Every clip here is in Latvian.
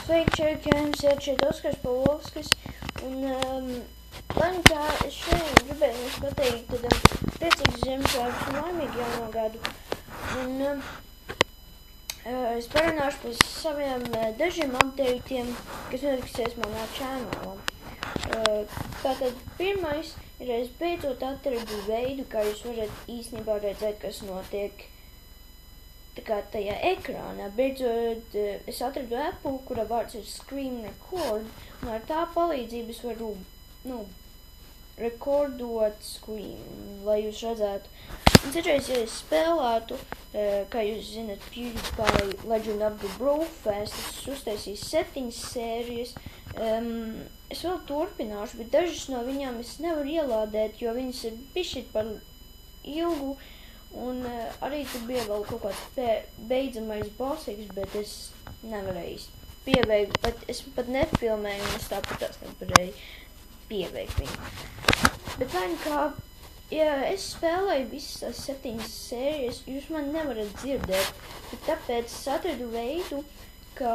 Sveiki, čekiem, šeit Oskars Pavlovskis, un lai nu kā es šodien gribēju jums pateikt tādam priecīgs Ziemassvētkus un laimīgu jauno gadu. Un es parunāšu par saviem dažiem updateiem, kas notiksies manā channelā. Tātad pirmais ir, es beidzot atradu veidu, kā jūs varat īstenībā redzēt, kas notiek tā kā tajā ekrānā. Beidzot, es atradu Apple, kura vārds ir Screen Record, un ar tā palīdzību es varu, rekordot screen, lai jūs redzētu. Un citreiz, ja es spēlētu, kā jūs zinat, PewDiePie Legend of the Brofast, es uztaisīju 7 sērijas. Es vēl turpināšu, bet dažas no viņām es nevaru ielādēt, jo viņas ir bišķi par ilgu. Un arī tur bija vēl kaut kāds beidzamais bossiks, bet es nevarēju piebeigt, es pat nefilmēju, un es tāpatās nevarēju pieveikt viņu. Bet lai nu kā, ja es spēlēju visas tās 7 sērijas, jūs man nevarat dzirdēt, bet tāpēc es atradu veidu, ka,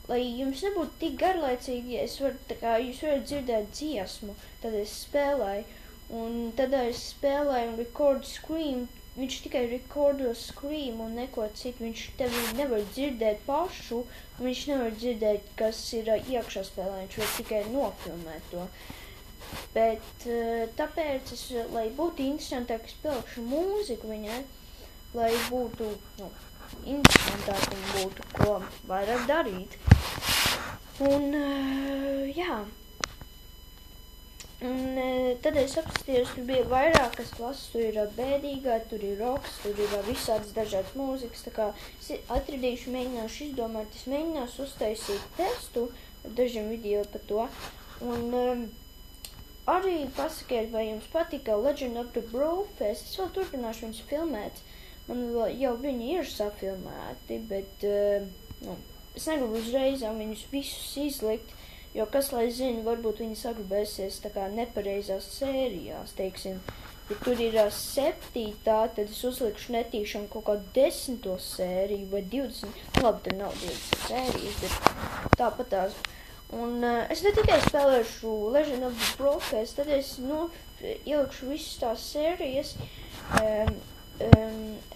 lai jums nebūtu tik garlaicīgi, jūs varat dzirdēt dziesmu, tad es spēlēju, un tad es spēlēju un record scream. Viņš tikai rekordo scream un neko citu, viņš tevi nevar dzirdēt pašu, un viņš nevar dzirdēt, kas ir iekšā spēlē, viņš var tikai nofilmēt to. Bet tāpēc, lai būtu interesantāk, es pielikšu mūziku viņai, lai būtu, interesantāk un būtu ko vairāk darīt. Un, jā. Un tad es apskatījos, tur bija vairākas klases, tur ir bēdīgā, tur ir roks, tur ir visādas dažādas mūzikas, tā kā es atradīšu, mēģināšu izdomāt, es mēģināšu uztaisīt testu ar dažiem video par to. Un arī pasakiet, vai jums patika Legend of the Brofast, es vēl turpināšu viņus filmēt, man jau viņi ir safilmēti, bet es negribu uzreiz viņus visus izlikt. Jo kas, lai zina, varbūt viņi sagribēsies tā kā nepareizās sērijās, teiksim. Ja tur ir 7, tad es uzlikšu netīšām kaut kādu 10. sēriju vai 20. Labi, tur nav 20 sērijas, bet tāpatās. Un es ne tikai spēlēšu Legend of the Brofast, tad es ielikšu visas tās sērijas.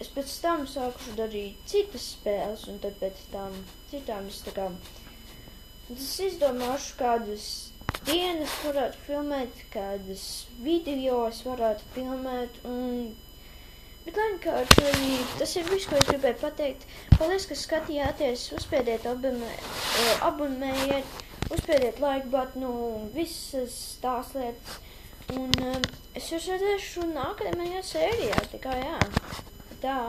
Es pēc tam sākušu darīt citas spēles, un tad pēc tam citām es tā kā... Es izdomāšu, kādas dienas varētu filmēt, kādas video es varētu filmēt, bet lai kā tas ir viss, ko es gribēju pateikt. Paldies, ka skatījāties, uzspiediet abonējiet, uzspiediet like butonu un visas tās lietas. Un es jūs redzēšu nākamajā sērijā, tā kā jā. Tā.